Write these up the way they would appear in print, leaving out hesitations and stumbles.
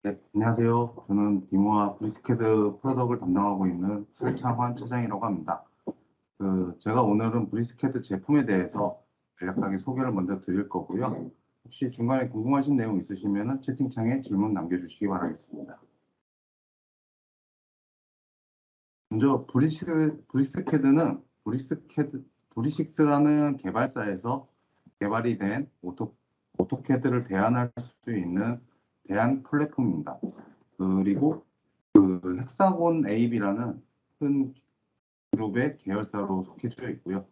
네, 안녕하세요. 저는 디모아 브리스케드 프로덕을 담당하고 있는 설창환 차장이라고 합니다. 제가 오늘은 브리스케드 제품에 대해서 간략하게 소개를 먼저 드릴 거고요. 혹시 중간에 궁금하신 내용 있으시면 채팅창에 질문 남겨주시기 바라겠습니다. 먼저 브리스케드는 브리식스라는 개발사에서 개발이 된 오토캐드를 대안할 수 있는 대안 플랫폼입니다. 그리고 헥사곤 AB라는 큰 그룹의 계열사로 속해져 있고요.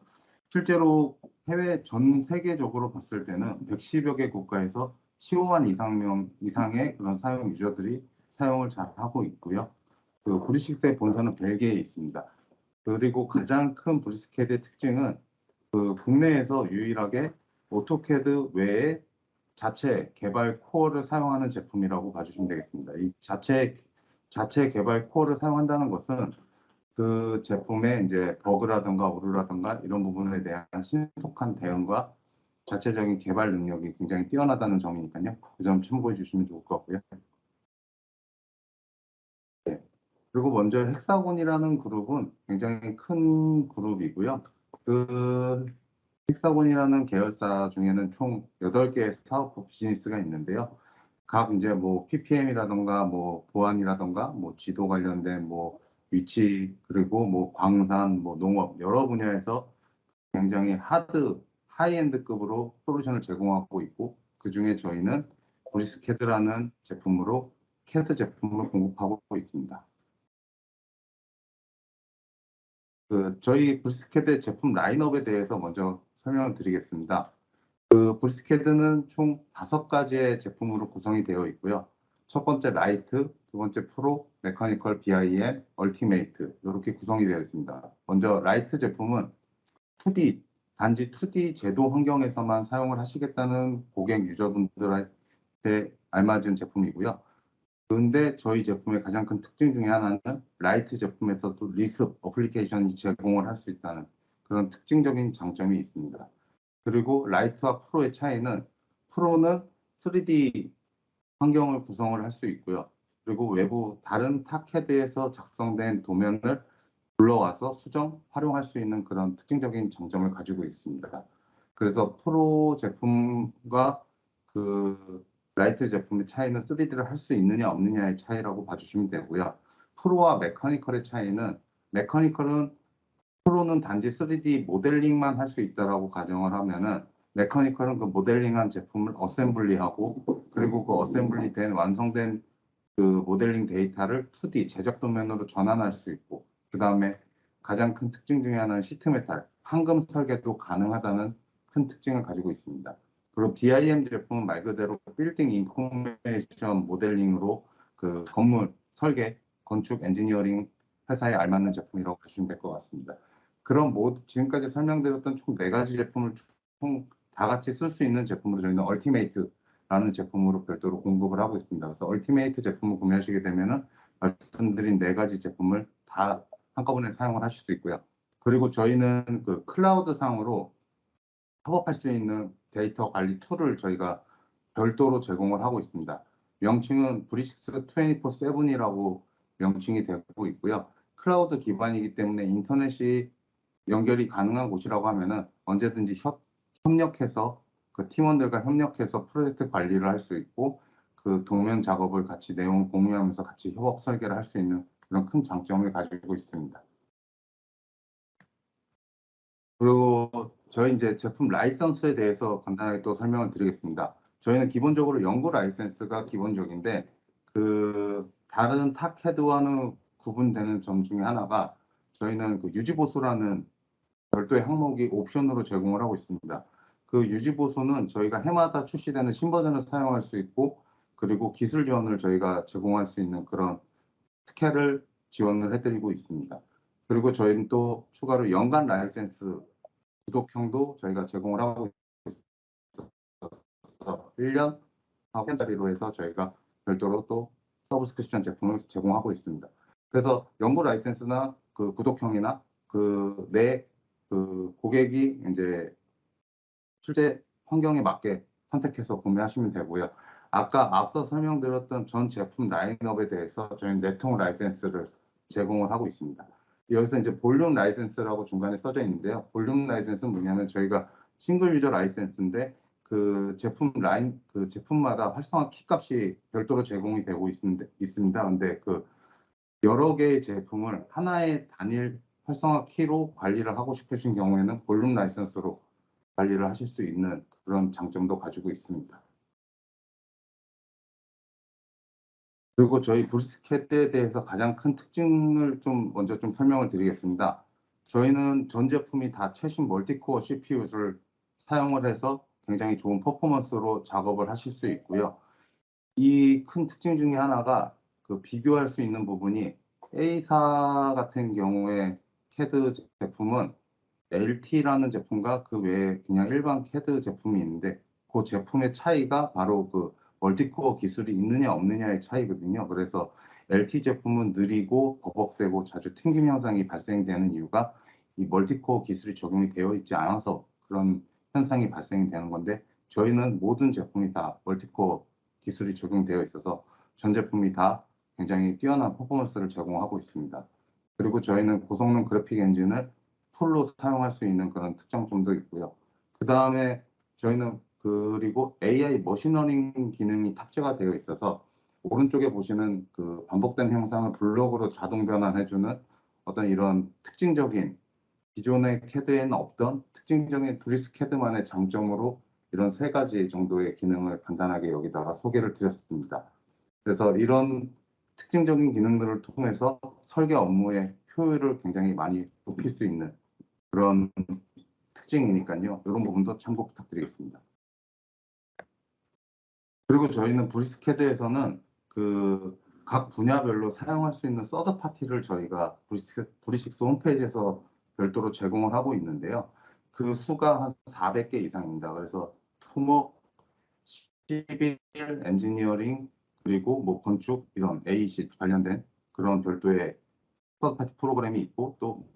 실제로 해외 전 세계적으로 봤을 때는 110여 개 국가에서 15만 이상의 그런 사용 유저들이 사용을 잘 하고 있고요. 브리식스의 본사는 벨기에에 있습니다. 그리고 가장 큰 브리스켓의 특징은 국내에서 유일하게 오토캐드 외에 자체 개발 코어를 사용하는 제품이라고 봐주시면 되겠습니다. 이 자체 개발 코어를 사용한다는 것은 그 제품의 이제 버그라든가 오류라든가 이런 부분에 대한 신속한 대응과 자체적인 개발 능력이 굉장히 뛰어나다는 점이니까요. 그 점 참고해 주시면 좋을 것 같고요. 그리고 먼저 헥사곤이라는 그룹은 굉장히 큰 그룹이고요. 그 헥사곤이라는 계열사 중에는 총 8개의 사업 비즈니스가 있는데요. 각 이제 뭐 PPM이라던가 뭐 보안이라던가 뭐 지도 관련된 뭐 위치 그리고 뭐 광산 뭐 농업 여러 분야에서 굉장히 하이엔드급으로 솔루션을 제공하고 있고 그중에 저희는 브리스캐드라는 제품으로 캐드 제품을 공급하고 있습니다. 저희 브리스캐드 제품 라인업에 대해서 먼저 설명을 드리겠습니다. 브리스캐드는 총 5가지의 제품으로 구성이 되어 있고요. 첫 번째 라이트, 두 번째 프로, 메커니컬 BIM, 얼티메이트 이렇게 구성이 되어 있습니다. 먼저 라이트 제품은 2D, 단지 2D 제도 환경에서만 사용을 하시겠다는 고객 유저분들한테 알맞은 제품이고요. 그런데 저희 제품의 가장 큰 특징 중에 하나는 라이트 제품에서도 리습 어플리케이션이 제공을 할 수 있다는 그런 특징적인 장점이 있습니다. 그리고 라이트와 프로의 차이는 프로는 3D 환경을 구성을 할 수 있고요. 그리고 외부 다른 타캐드에서 작성된 도면을 불러와서 수정, 활용할 수 있는 그런 특징적인 장점을 가지고 있습니다. 그래서 프로 제품과 라이트 제품의 차이는 3D를 할 수 있느냐 없느냐의 차이라고 봐주시면 되고요. 프로와 메커니컬의 차이는 메커니컬은 프로는 단지 3D 모델링만 할 수 있다라고 가정을 하면은 메커니컬은 그 모델링한 제품을 어셈블리하고 그리고 그 어셈블리 완성된 그 모델링 데이터를 2D 제작 도면으로 전환할 수 있고 그 다음에 가장 큰 특징 중에 하나는 시트 메탈 황금 설계도 가능하다는 큰 특징을 가지고 있습니다. 그리고 BIM 제품은 말 그대로 빌딩 인포메이션 모델링으로 그 건물 설계 건축 엔지니어링 회사에 알맞는 제품이라고 보시면 될 것 같습니다. 그럼 지금까지 설명드렸던 총 4가지 제품을 총 다 같이 쓸 수 있는 제품으로 저희는 얼티메이트라는 제품으로 별도로 공급을 하고 있습니다. 그래서 얼티메이트 제품을 구매하시게 되면은 말씀드린 4가지 제품을 다 한꺼번에 사용을 하실 수 있고요. 그리고 저희는 그 클라우드 상으로 협업할 수 있는 데이터 관리 툴을 저희가 별도로 제공을 하고 있습니다. 명칭은 브리식스 24/7이라고 명칭이 되고 있고요. 클라우드 기반이기 때문에 인터넷이 연결이 가능한 곳이라고 하면은 언제든지 협력해서 그 팀원들과 협력해서 프로젝트 관리를 할 수 있고 그 도면 작업을 같이 내용을 공유하면서 같이 협업 설계를 할 수 있는 그런 큰 장점을 가지고 있습니다. 그리고 저희 이제 제품 라이선스에 대해서 간단하게 또 설명을 드리겠습니다. 저희는 기본적으로 연구 라이센스가 기본적인데 다른 탑헤드와는 구분되는 점 중에 하나가 저희는 그 유지보수라는 별도의 항목이 옵션으로 제공을 하고 있습니다. 그 유지보수는 저희가 해마다 출시되는 신버전을 사용할 수 있고 그리고 기술 지원을 저희가 제공할 수 있는 그런 특혜를 지원을 해드리고 있습니다. 그리고 저희는 또 추가로 연간 라이센스 구독형도 저희가 제공을 하고 있어서 1년 4원짜리로 해서 저희가 별도로 또 서브스크립션 제품을 제공하고 있습니다. 그래서 연구 라이센스나 그 구독형이나 그 고객이 이제 실제 환경에 맞게 선택해서 구매하시면 되고요. 아까 앞서 설명드렸던 전 제품 라인업에 대해서 저희는 네통 라이센스를 제공을 하고 있습니다. 여기서 이제 볼륨 라이센스라고 중간에 써져 있는데요. 볼륨 라이센스는 뭐냐면 저희가 싱글 유저 라이센스인데 그 제품 라인, 그 제품마다 활성화 키 값이 별도로 제공이 되고 있습니다. 근데 그 여러 개의 제품을 하나의 단일 활성화 키로 관리를 하고 싶으신 경우에는 볼륨 라이선스로 관리를 하실 수 있는 그런 장점도 가지고 있습니다. 그리고 저희 브리스켓에 대해서 가장 큰 특징을 좀 먼저 좀 설명을 드리겠습니다. 저희는 전 제품이 다 최신 멀티코어 CPU를 사용을 해서 굉장히 좋은 퍼포먼스로 작업을 하실 수 있고요. 이 큰 특징 중에 하나가 그 비교할 수 있는 부분이 A사 같은 경우에 캐드 제품은 LT라는 제품과 그 외에 그냥 일반 캐드 제품이 있는데 그 제품의 차이가 바로 그 멀티코어 기술이 있느냐 없느냐의 차이거든요. 그래서 LT 제품은 느리고 버벅대고 자주 튕김 현상이 발생되는 이유가 이 멀티코어 기술이 적용이 되어 있지 않아서 그런 현상이 발생이 되는 건데 저희는 모든 제품이 다 멀티코어 기술이 적용되어 있어서 전 제품이 다 굉장히 뛰어난 퍼포먼스를 제공하고 있습니다. 그리고 저희는 고성능 그래픽 엔진을 풀로 사용할 수 있는 그런 특장점도 있고요. 그 다음에 저희는 그리고 AI 머신러닝 기능이 탑재가 되어 있어서 오른쪽에 보시는 그 반복된 형상을 블록으로 자동 변환해주는 어떤 이런 특징적인 기존의 캐드에는 없던 특징적인 브리스 캐드만의 장점으로 이런 세 가지 정도의 기능을 간단하게 여기다가 소개를 드렸습니다. 그래서 이런 특징적인 기능들을 통해서 설계 업무의 효율을 굉장히 많이 높일 수 있는 그런 특징이니까요. 이런 부분도 참고 부탁드리겠습니다. 그리고 저희는 브리스캐드에서는 그 각 분야별로 사용할 수 있는 서드 파티를 저희가 브리식스 홈페이지에서 별도로 제공을 하고 있는데요. 그 수가 한 400개 이상입니다. 그래서 토목, 시빌, 엔지니어링, 그리고 뭐 건축 이런 AEC 관련된 그런 별도의 서드 파티 프로그램이 있고 또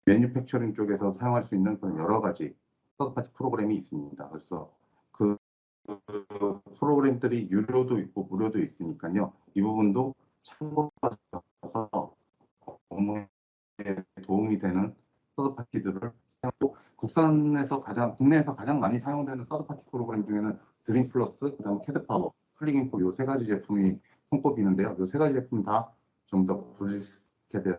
매뉴팩처링 쪽에서 사용할 수 있는 그런 여러 가지 서드파티 프로그램이 있습니다. 그래서 그 프로그램들이 유료도 있고 무료도 있으니까요. 이 부분도 참고하셔서 업무에 도움이 되는 서드파티들을 사용하고 국내에서 가장 많이 사용되는 서드파티 프로그램 중에는 드림 플러스, 그다음 캐드파워, 클릭인포 이 세 가지 제품이 손꼽히는데요. 이 세 가지 제품 다 좀 더 브리스켓에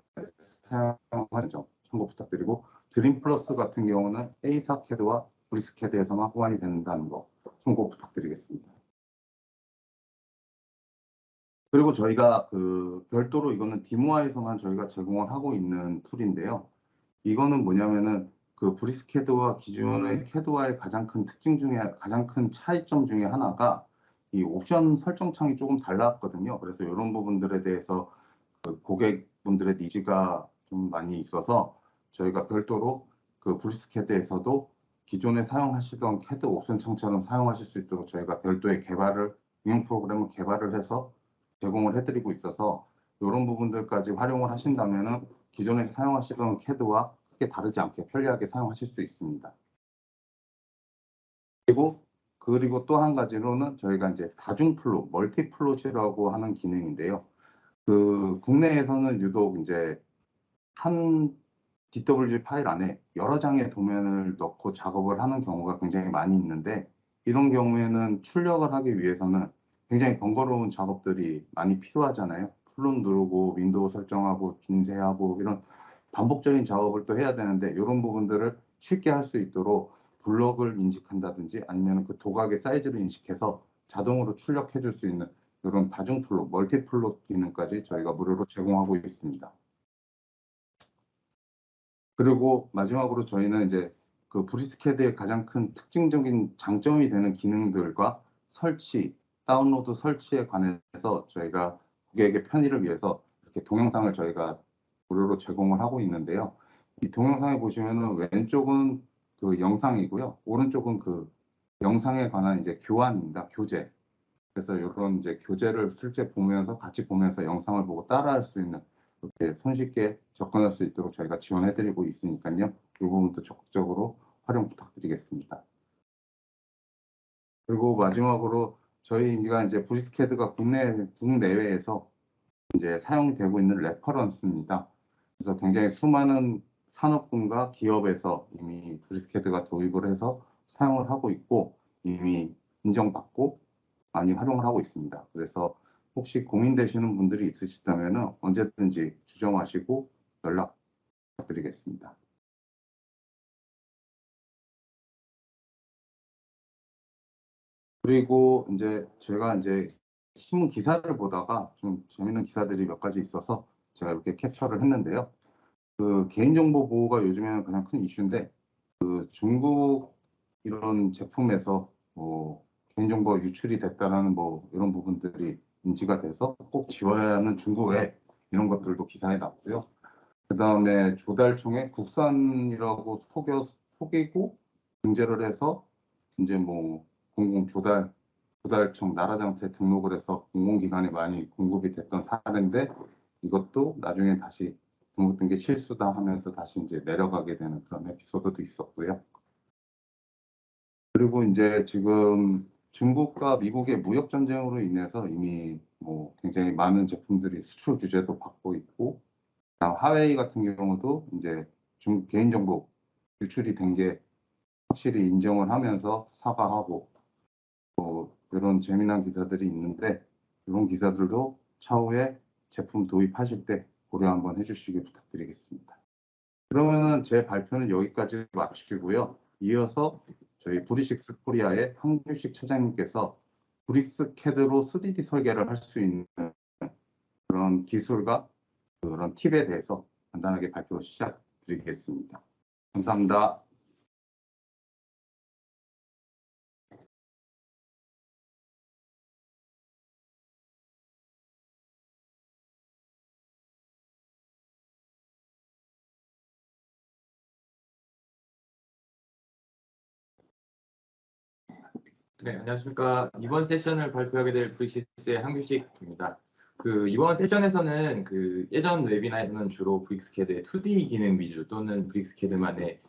사용하는 점 참고 부탁드리고 드림 플러스 같은 경우는 A사 캐드와 브리스켓에서만 호환이 된다는 거 참고 부탁드리겠습니다. 그리고 저희가 그 별도로 이거는 디모아에서만 저희가 제공을 하고 있는 툴인데요. 이거는 뭐냐면은 그 브리스캐드와 기존의 캐드와의 가장 큰 특징 중에 가장 큰 차이점 중에 하나가 이 옵션 설정창이 조금 달랐거든요. 그래서 이런 부분들에 대해서 그 고객분들의 니즈가 좀 많이 있어서 저희가 별도로 그 브리스캐드에서도 기존에 사용하시던 캐드 옵션 창처럼 사용하실 수 있도록 저희가 별도의 응용 프로그램을 개발을 해서 제공을 해드리고 있어서 이런 부분들까지 활용을 하신다면은 기존에 사용하시던 캐드와 크게 다르지 않게 편리하게 사용하실 수 있습니다. 그리고 또 한 가지로는 저희가 이제 다중플롯, 멀티플롯이라고 하는 기능인데요. 그 국내에서는 유독 이제 한 DWG 파일 안에 여러 장의 도면을 넣고 작업을 하는 경우가 굉장히 많이 있는데 이런 경우에는 출력을 하기 위해서는 굉장히 번거로운 작업들이 많이 필요하잖아요. 플롯 누르고 윈도우 설정하고 중재하고 이런 반복적인 작업을 또 해야 되는데 이런 부분들을 쉽게 할 수 있도록 블럭을 인식한다든지 아니면 그 도각의 사이즈를 인식해서 자동으로 출력해 줄 수 있는 이런 다중 플롯, 멀티 플롯 기능까지 저희가 무료로 제공하고 있습니다. 그리고 마지막으로 저희는 이제 그 브리스캐드의 가장 큰 특징적인 장점이 되는 기능들과 설치, 다운로드 설치에 관해서 저희가 고객의 편의를 위해서 이렇게 동영상을 저희가 무료로 제공을 하고 있는데요. 이 동영상에 보시면은 왼쪽은 그 영상이고요. 오른쪽은 그 영상에 관한 이제 교환입니다. 교재. 그래서 이런 이제 교재를 실제 보면서 같이 보면서 영상을 보고 따라할 수 있는 이렇게 손쉽게 접근할 수 있도록 저희가 지원해드리고 있으니까요. 이 부분도 적극적으로 활용 부탁드리겠습니다. 그리고 마지막으로 저희가 이제 브리스캐드가 국내외에서 이제 사용되고 있는 레퍼런스입니다. 그래서 굉장히 수많은 산업군과 기업에서 이미 브리스캐드가 도입을 해서 사용을 하고 있고 이미 인정받고 많이 활용을 하고 있습니다. 그래서 혹시 고민되시는 분들이 있으시다면 언제든지 주정하시고 연락 드리겠습니다. 그리고 이제 제가 이제 신문 기사를 보다가 좀 재밌는 기사들이 몇 가지 있어서 제가 이렇게 캡처를 했는데요. 그 개인정보 보호가 요즘에는 가장 큰 이슈인데 그 중국 이런 제품에서 뭐 개인정보가 유출이 됐다라는 뭐 이런 부분들이 인지가 돼서 꼭 지워야 하는 중국 앱 이런 것들도 기사에 나왔고요. 그 다음에 조달청에 국산이라고 속이고 등재를 해서 이제 뭐 조달청 나라장터에 등록을 해서 공공기관에 많이 공급이 됐던 사례인데 이것도 나중에 다시 등록된 게 실수다 하면서 다시 이제 내려가게 되는 그런 에피소드도 있었고요. 그리고 이제 지금 중국과 미국의 무역 전쟁으로 인해서 이미 뭐 굉장히 많은 제품들이 수출 규제도 받고 있고, 다음 하웨이 같은 경우도 이제 중국 개인정보 유출이 된 게 확실히 인정을 하면서 사과하고 이런 재미난 기사들이 있는데 이런 기사들도 차후에 제품 도입하실 때 고려 한번 해주시기 부탁드리겠습니다. 그러면은 제 발표는 여기까지 마치고요. 이어서 저희 브리식스 코리아의 황규식 차장님께서 브릭스 캐드로 3D 설계를 할 수 있는 그런 기술과 그런 팁에 대해서 간단하게 발표 시작드리겠습니다. 감사합니다. 네, 안녕하십니까. 이번 세션을 발표하게 될 브릭시스의 한규식입니다. 이번 세션에서는 예전 웨비나에서는 주로 브릭스캐드의 2D 기능 위주 또는 브릭스캐드만의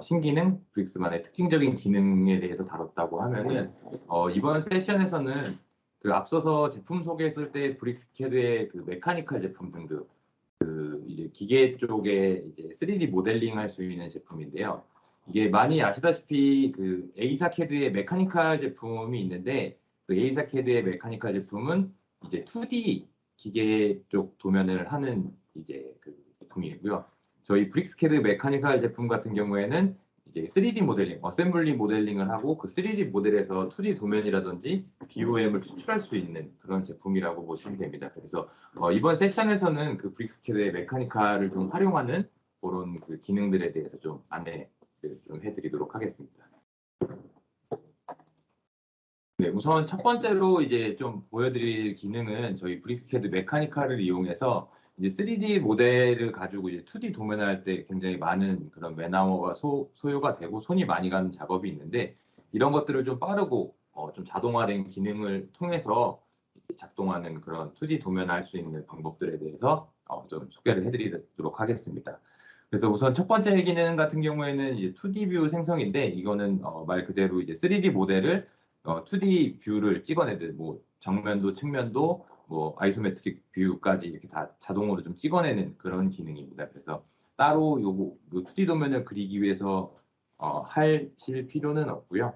신기능, 브릭스만의 특징적인 기능에 대해서 다뤘다고 하면은 이번 세션에서는 앞서서 제품 소개했을 때 브릭스캐드의 메카니컬 제품 등등 이제 기계 쪽에 이제 3D 모델링 할 수 있는 제품인데요. 이게 많이 아시다시피 A사 캐드의 메카니컬 제품이 있는데 A사 캐드의 메카니컬 제품은 이제 2D 기계 쪽 도면을 하는 이제 제품이고요. 저희 브릭스 캐드 메카니컬 제품 같은 경우에는 이제 3D 모델링, 어셈블리 모델링을 하고 그 3D 모델에서 2D 도면이라든지 BOM을 추출할 수 있는 그런 제품이라고 보시면 됩니다. 그래서 이번 세션에서는 브릭스캐드의 메카니컬을 좀 활용하는 그런 기능들에 대해서 좀 안내 좀 해드리도록 하겠습니다. 네, 우선 첫 번째로 이제 좀 보여드릴 기능은 저희 브릭스캐드 메카니컬을 이용해서 이제 3D 모델을 가지고 이제 2D 도면을 할 때 굉장히 많은 그런 맨아워가 소요가 되고 손이 많이 가는 작업이 있는데 이런 것들을 좀 빠르고 좀 자동화된 기능을 통해서 작동하는 그런 2D 도면을 할 수 있는 방법들에 대해서 좀 소개를 해드리도록 하겠습니다. 그래서 우선 첫 번째 기능 같은 경우에는 이제 2D 뷰 생성인데 이거는 말 그대로 이제 3D 모델을 2D 뷰를 찍어내듯 뭐 정면도 측면도 뭐 아이소메트릭 뷰까지 이렇게 다 자동으로 좀 찍어내는 그런 기능입니다. 그래서 따로 요 2D 도면을 그리기 위해서 하실 필요는 없고요.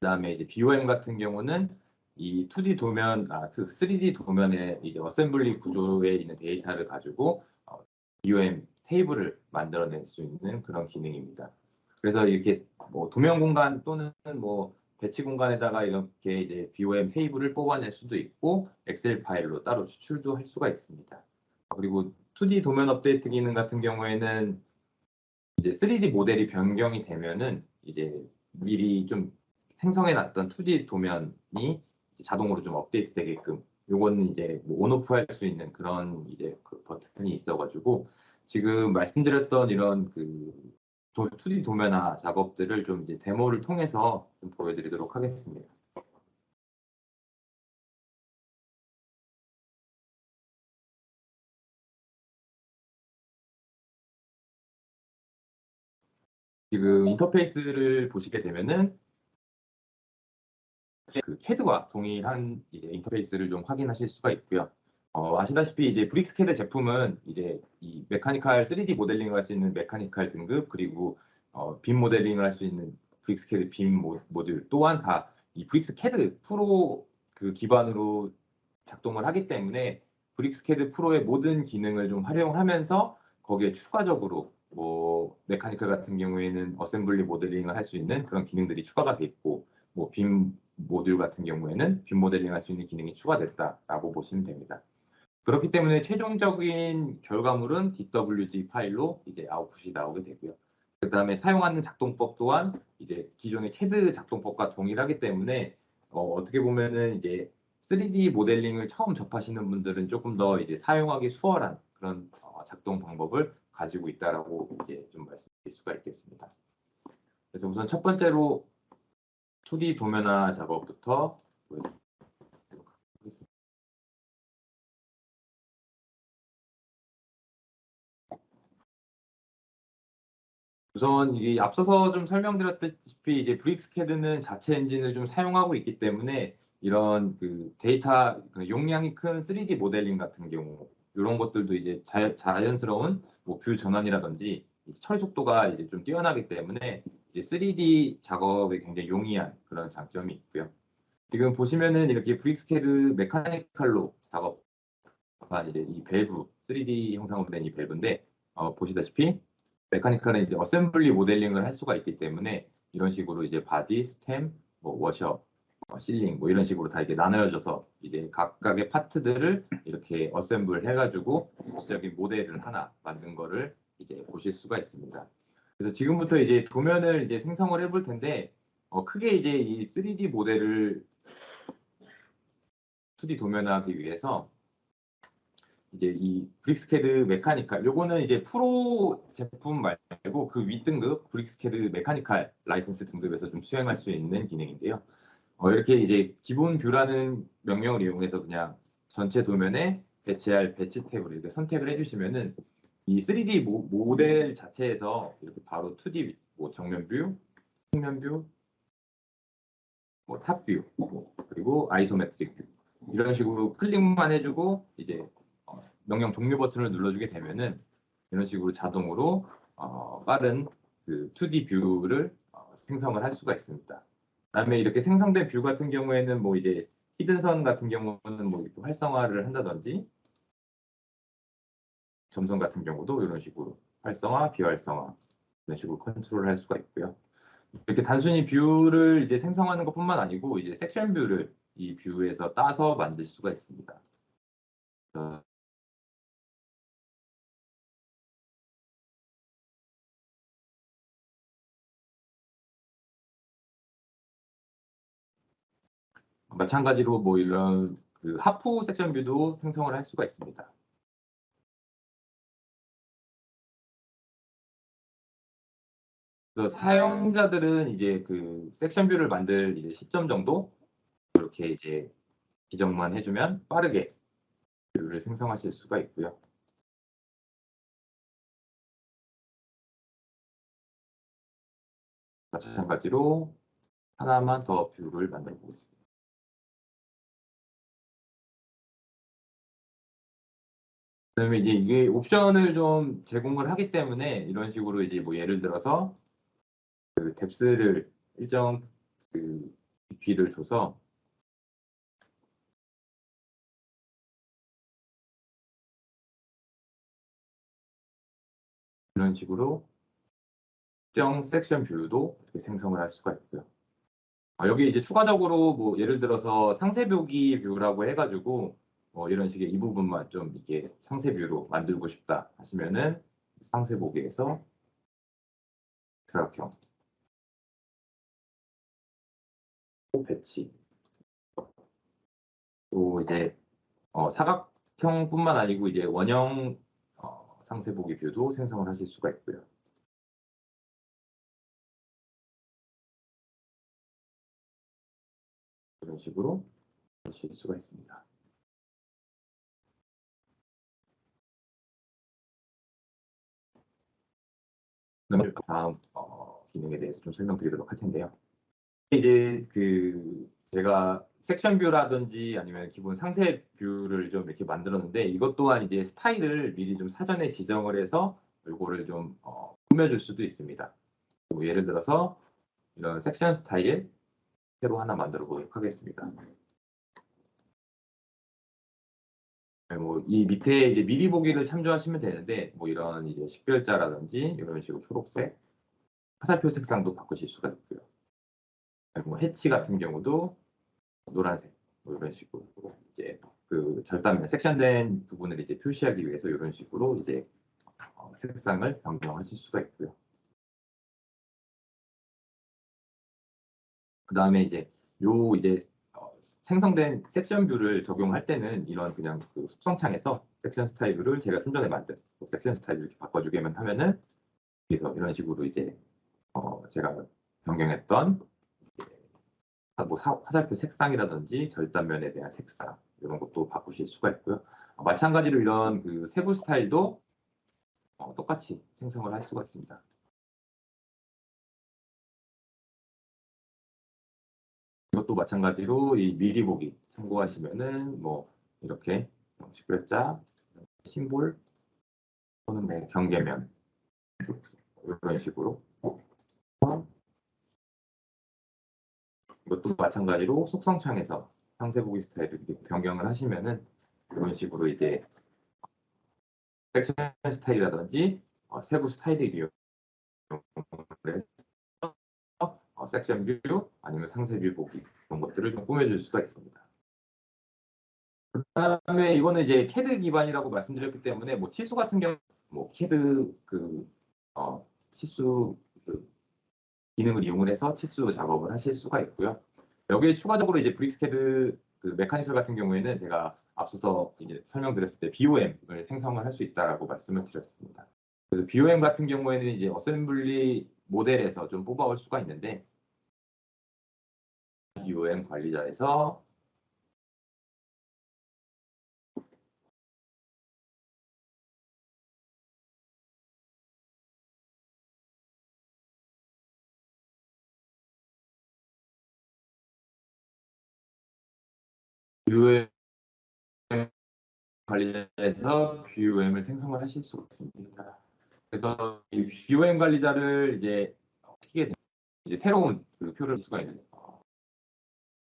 그다음에 이제 BOM 같은 경우는 이 2D 도면, 3D 도면의 이제 어셈블리 구조에 있는 데이터를 가지고 BOM 테이블을 만들어낼 수 있는 그런 기능입니다. 그래서 이렇게 뭐 도면 공간 또는 뭐 배치 공간에다가 이렇게 이제 BOM 테이블을 뽑아낼 수도 있고 엑셀 파일로 따로 추출도 할 수가 있습니다. 그리고 2D 도면 업데이트 기능 같은 경우에는 이제 3D 모델이 변경이 되면은 이제 미리 좀 생성해 놨던 2D 도면이 자동으로 좀 업데이트 되게끔 요거는 이제 뭐 온오프 할 수 있는 그런 이제 버튼이 있어가지고 지금 말씀드렸던 이런 2D 도면화 작업들을 좀 이제 데모를 통해서 좀 보여드리도록 하겠습니다. 지금 인터페이스를 보시게 되면은 그 CAD와 동일한 이제 인터페이스를 좀 확인하실 수가 있고요. 아시다시피 이제 브릭스캐드 제품은 이제 이 메카니컬 3D 모델링을 할 수 있는 메카니컬 등급, 그리고 빔 모델링을 할 수 있는 브릭스캐드 빔 모듈 또한 다 이 브릭스캐드 프로 그 기반으로 작동을 하기 때문에 브릭스캐드 프로의 모든 기능을 좀 활용하면서 거기에 추가적으로 뭐 메카니컬 같은 경우에는 어셈블리 모델링을 할 수 있는 그런 기능들이 추가가 돼 있고, 뭐 빔 모듈 같은 경우에는 빔 모델링 할 수 있는 기능이 추가됐다라고 보시면 됩니다. 그렇기 때문에 최종적인 결과물은 DWG 파일로 이제 아웃풋이 나오게 되고요. 그다음에 사용하는 작동법 또한 이제 기존의 CAD 작동법과 동일하기 때문에 어떻게 보면은 이제 3D 모델링을 처음 접하시는 분들은 조금 더 이제 사용하기 수월한 그런 작동 방법을 가지고 있다라고 이제 좀 말씀드릴 수가 있겠습니다. 그래서 우선 첫 번째로 2D 도면화 작업부터 보여드리겠습니다. 우선 이 앞서서 좀 설명드렸다시피 이제 브릭스캐드는 자체 엔진을 좀 사용하고 있기 때문에 이런 그 데이터 그 용량이 큰 3D 모델링 같은 경우 이런 것들도 이제 자연스러운 뭐 뷰 전환이라든지 처리 속도가 이제 좀 뛰어나기 때문에 이제 3D 작업에 굉장히 용이한 그런 장점이 있고요. 지금 보시면은 이렇게 브릭스캐드 메카니컬로 작업한 이제 이 밸브 3D 형상으로 된 이 밸브인데 보시다시피 메카니컬은 이제 어셈블리 모델링을 할 수가 있기 때문에 이런 식으로 이제 바디, 스템, 뭐 워셔, 실링 뭐 이런 식으로 다 이렇게 나눠져서 이제 각각의 파트들을 이렇게 어셈블 해가지고 구체적인 모델을 하나 만든 거를 이제 보실 수가 있습니다. 그래서 지금부터 이제 도면을 이제 생성을 해볼 텐데 크게 이제 이 3D 모델을 2D 도면화하기 위해서 이제 이 브릭스캐드 메카니컬 요거는 이제 프로 제품 말고 그 윗등급 브릭스캐드 메카니컬 라이선스 등급에서 좀 수행할 수 있는 기능인데요. 이렇게 이제 기본 뷰라는 명령을 이용해서 그냥 전체 도면에 배치할 배치 탭을 이렇게 선택을 해주시면은 이 3D 모델 자체에서 이렇게 바로 2D 뭐 정면 뷰, 측면 뷰, 뭐 탑뷰, 그리고 아이소메트릭 뷰 이런 식으로 클릭만 해주고 이제 명령 종료 버튼을 눌러주게 되면은 이런 식으로 자동으로 빠른 그 2D 뷰를 생성을 할 수가 있습니다. 그다음에 이렇게 생성된 뷰 같은 경우에는 뭐 이제 히든선 같은 경우는 뭐 이렇게 활성화를 한다든지 점선 같은 경우도 이런 식으로 활성화, 비활성화 이런 식으로 컨트롤을 할 수가 있고요. 이렇게 단순히 뷰를 이제 생성하는 것뿐만 아니고 이제 섹션 뷰를 이 뷰에서 따서 만들 수가 있습니다. 마찬가지로 뭐 이런 그 하프 섹션 뷰도 생성을 할 수가 있습니다. 그래서 사용자들은 이제 그 섹션 뷰를 만들 이제 시점 정도 이렇게 이제 지정만 해주면 빠르게 뷰를 생성하실 수가 있고요. 마찬가지로 하나만 더 뷰를 만들어 보겠습니다. 그다음에 이제 이게 옵션을 좀 제공을 하기 때문에 이런 식으로 이제 뭐 예를 들어서 그 뎁스를 일정 그 깊이를 줘서 이런 식으로 특정 섹션 뷰도 이렇게 생성을 할 수가 있고요. 여기 이제 추가적으로 뭐 예를 들어서 상세보기 뷰라고 해가지고 이런 식의 이 부분만 좀 이게 상세뷰로 만들고 싶다 하시면은 상세보기에서 드랍형 배치 또 이제 사각형뿐만 아니고 이제 원형 상세보기 뷰도 생성을 하실 수가 있고요. 이런 식으로 하실 수가 있습니다. 다음 기능에 대해서 좀 설명드리도록 할 텐데요. 이제 그 제가 섹션 뷰라든지 아니면 기본 상세 뷰를 좀 이렇게 만들었는데 이것 또한 이제 스타일을 미리 좀 사전에 지정을 해서 이거를 좀 꾸며줄 수도 있습니다. 뭐 예를 들어서 이런 섹션 스타일 새로 하나 만들어 보도록 하겠습니다. 네, 뭐 이 밑에 이제 미리 보기를 참조하시면 되는데 뭐 이런 이제 식별자라든지 이런 식으로 초록색 화살표 색상도 바꾸실 수가 있고요. 뭐 해치 같은 경우도 노란색 뭐 이런 식으로 이제 그 절단 섹션된 부분을 이제 표시하기 위해서 이런 식으로 이제 색상을 변경하실 수가 있고요. 그 다음에 이제 요 이제 생성된 섹션 뷰를 적용할 때는 이런 그냥 그 속성창에서 섹션 스타일을 제가 좀 전에 만든 섹션 스타일을 이렇게 바꿔주기만 하면은 그래서 이런 식으로 이제 제가 변경했던 뭐 화살표 색상이라든지 절단면에 대한 색상 이런 것도 바꾸실 수가 있고요. 마찬가지로 이런 그 세부 스타일도 똑같이 생성을 할 수가 있습니다. 이것도 마찬가지로 이 미리 보기 참고하시면은 뭐 이렇게 식별자, 심볼 또는 뭐 경계면 이런 식으로 이것도 마찬가지로 속성창에서 상세 보기 스타일을 이렇게 변경을 하시면은 이런 식으로 이제 섹션 스타일이라든지 세부 스타일을 이용해서 섹션 뷰 아니면 상세 뷰 보기 이런 것들을 좀 꾸며줄 수가 있습니다. 그다음에 이거는 이제 캐드 기반이라고 말씀드렸기 때문에 뭐 치수 같은 경우 뭐 캐드 그 치수 그 기능을 이용을 해서 치수 작업을 하실 수가 있고요. 여기에 추가적으로 이제 브릭스캐드 그 메카니컬 같은 경우에는 제가 앞서서 이제 설명드렸을 때 BOM을 생성을 할 수 있다라고 말씀을 드렸습니다. 그래서 BOM 같은 경우에는 이제 어셈블리 모델에서 좀 뽑아올 수가 있는데 BOM 관리자에서 BOM 관리자에서 BOM을 생성을 하실 수가 있습니다. 그래서 이 BOM 관리자를 이제 어떻게 이제 새로운 그 표를 쓸 수가 있는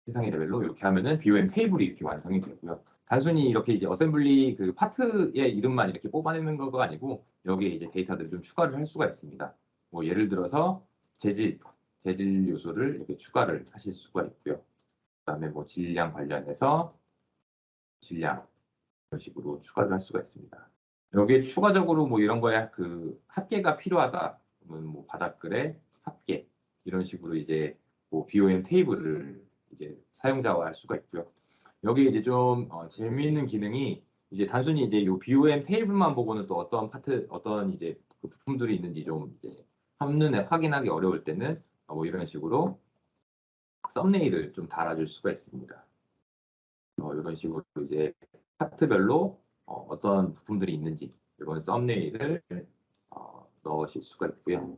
세상의 레벨로 이렇게 하면은 BOM 테이블이 이렇게 완성이 되고요. 단순히 이렇게 이제 어셈블리 그 파트의 이름만 이렇게 뽑아내는 거가 아니고 여기에 이제 데이터들을 좀 추가를 할 수가 있습니다. 뭐 예를 들어서 재질 요소를 이렇게 추가를 하실 수가 있고요. 그다음에 뭐 질량 관련해서 질량 이런 식으로 추가를 할 수가 있습니다. 여기에 추가적으로 뭐 이런 거에 그 합계가 필요하다. 그러면 뭐 바닥글의 합계 이런 식으로 이제 뭐 BOM 테이블을 이제 사용자화 할 수가 있고요. 여기 이제 좀 재미있는 기능이 이제 단순히 이제 요 BOM 테이블만 보고는 또 어떤 파트 어떤 이제 그 부품들이 있는지 좀 이제 한눈에 확인하기 어려울 때는 뭐 이런 식으로 썸네일을 좀 달아줄 수가 있습니다. 이런 식으로 이제 파트별로 어떤 부품들이 있는지 이런 썸네일을 넣으실 수가 있고요.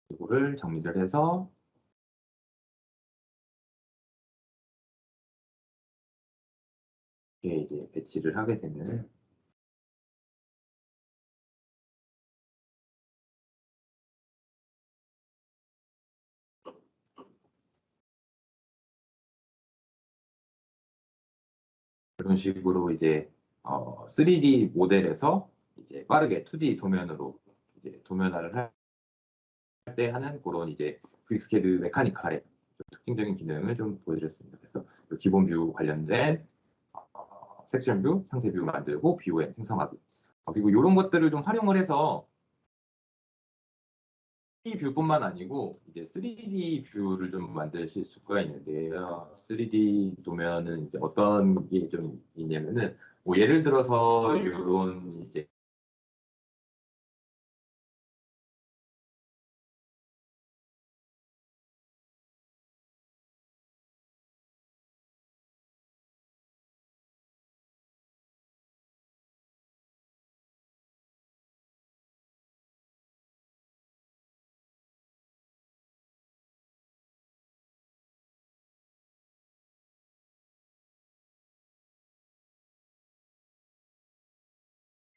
이거를 정리를 해서 이렇게 이제 배치를 하게 되는 이런 식으로 이제 3D 모델에서 이제 빠르게 2D 도면으로 이제 도면화를 할 때 하는 그런 이제 브릭스캐드 메카니컬의 좀 특징적인 기능을 좀 보여드렸습니다. 그래서 그 기본 뷰 관련된 섹션 뷰, 상세 뷰 만들고 BOM 생성하기 그리고 이런 것들을 좀 활용을 해서 2D 뷰뿐만 아니고 이제 3D 뷰를 좀 만드실 수가 있는데요. 3D 도면은 이제 어떤 게 좀 있냐면은 뭐 예를 들어서 이런 이제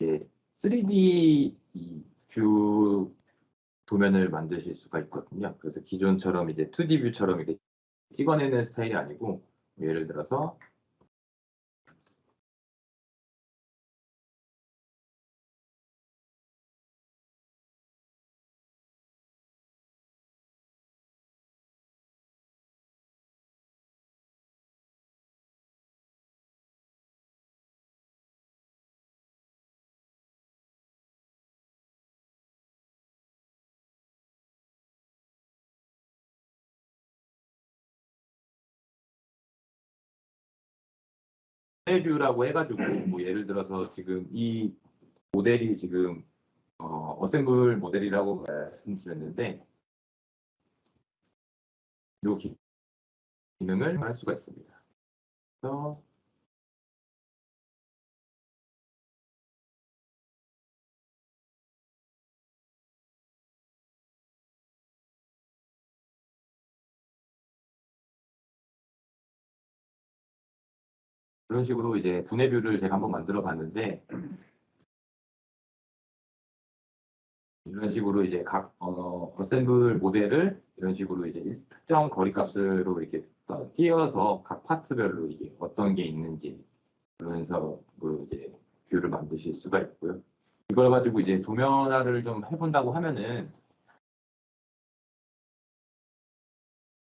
이제 3D 뷰 도면을 만드실 수가 있거든요. 그래서 기존처럼 이제 2D 뷰처럼 이렇게 찍어내는 스타일이 아니고 예를 들어서 뷰라고 해가지고 뭐 예를 들어서 지금 이 모델이 지금 어셈블 모델이라고 말씀드렸는데 이 기능을 할 수가 있습니다. 그래서 그런 식으로 이제 분해 뷰를 제가 한번 만들어 봤는데 이런 식으로 이제 각 어셈블 모델을 이런 식으로 이제 특정 거리값으로 이렇게 띄어서 각 파트별로 이게 어떤 게 있는지 그러면서 이제 뷰를 만드실 수가 있고요. 이걸 가지고 이제 도면화를 좀 해본다고 하면은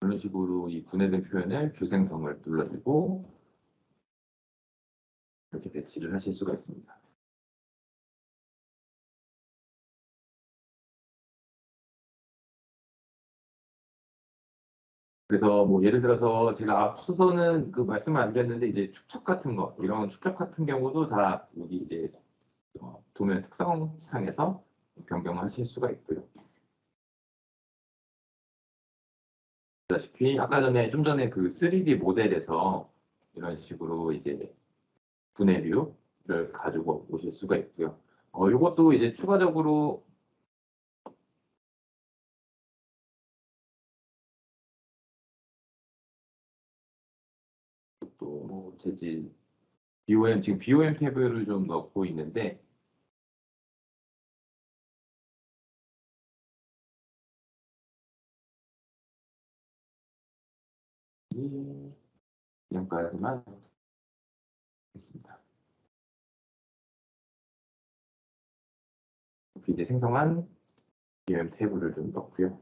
이런 식으로 이 분해된 표현을 뷰 생성을 눌러주고 이렇게 배치를 하실 수가 있습니다. 그래서 뭐 예를 들어서 제가 앞서서는 그 말씀을 안 드렸는데 이제 축척 같은 거 이런 축척 같은 경우도 다 여기 이제 도면 특성상에서 변경하실 수가 있고요. 다시피 아까 전에 좀 전에 그 3D 모델에서 이런 식으로 이제 분해 뷰를 가지고 오실 수가 있고요. 이것도 이제 추가적으로 또뭐 재질 BOM 지금 BOM 탭을 좀 넣고 있는데 이 양까지만 했습니다. 이렇게 이제 생성한 BOM 탭을 좀 넣고요.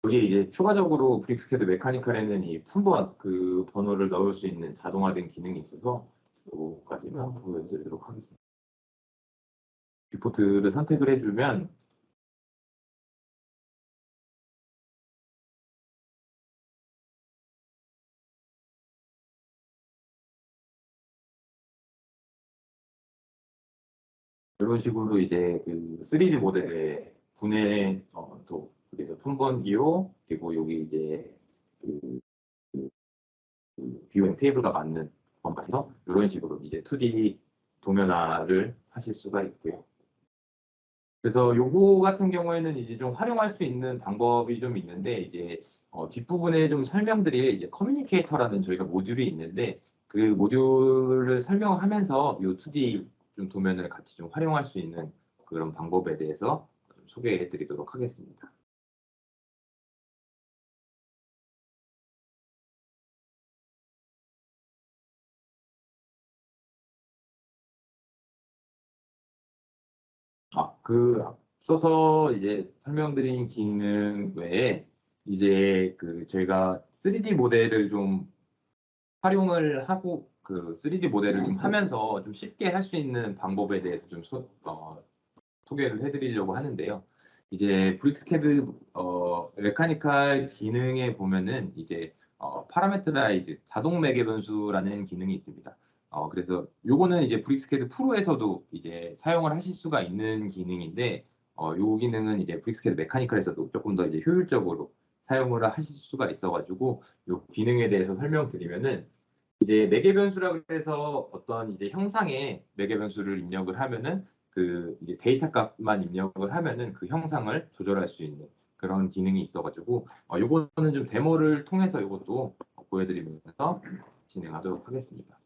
여기 이제 추가적으로 브릭스캐드 메카니컬에는 이 품번 그 번호를 넣을 수 있는 자동화된 기능이 있어서 이거까지만 보여드리도록 하겠습니다. 뷰포트를 선택을 해주면 이런 식으로 이제 그 3D 모델의 분해 또 그래서 품번기호 그리고 여기 이제 그, 뷰 테이블과 맞는 범까지 해서 이런 식으로 이제 2D 도면화를 하실 수가 있고요. 그래서 요거 같은 경우에는 이제 좀 활용할 수 있는 방법이 좀 있는데 이제 뒷부분에 좀 설명드릴 이제 커뮤니케이터라는 저희가 모듈이 있는데 그 모듈을 설명하면서 요 2D 좀 도면을 같이 좀 활용할 수 있는 그런 방법에 대해서 소개해 드리도록 하겠습니다. 그 앞서서 이제 설명드린 기능 외에 이제 그 저희가 3D 모델을 좀 활용을 하고 그 3D 모델을 좀 하면서 좀 쉽게 할 수 있는 방법에 대해서 좀 소개를 해드리려고 하는데요. 이제 브릭스캐드 메카니컬 기능에 보면은 이제 파라메트라이즈 자동 매개 변수라는 기능이 있습니다. 그래서 요거는 이제 브릭스캐드 프로에서도 이제 사용을 하실 수가 있는 기능인데 요 기능은 이제 브릭스캐드 메카니컬에서도 조금 더 이제 효율적으로 사용을 하실 수가 있어가지고 요 기능에 대해서 설명드리면은 이제 매개 변수라고 해서 어떤 이제 형상에 매개 변수를 입력을 하면은 그 이제 데이터 값만 입력을 하면은 그 형상을 조절할 수 있는 그런 기능이 있어가지고 요거는 좀 데모를 통해서 이것도 보여드리면서 진행하도록 하겠습니다.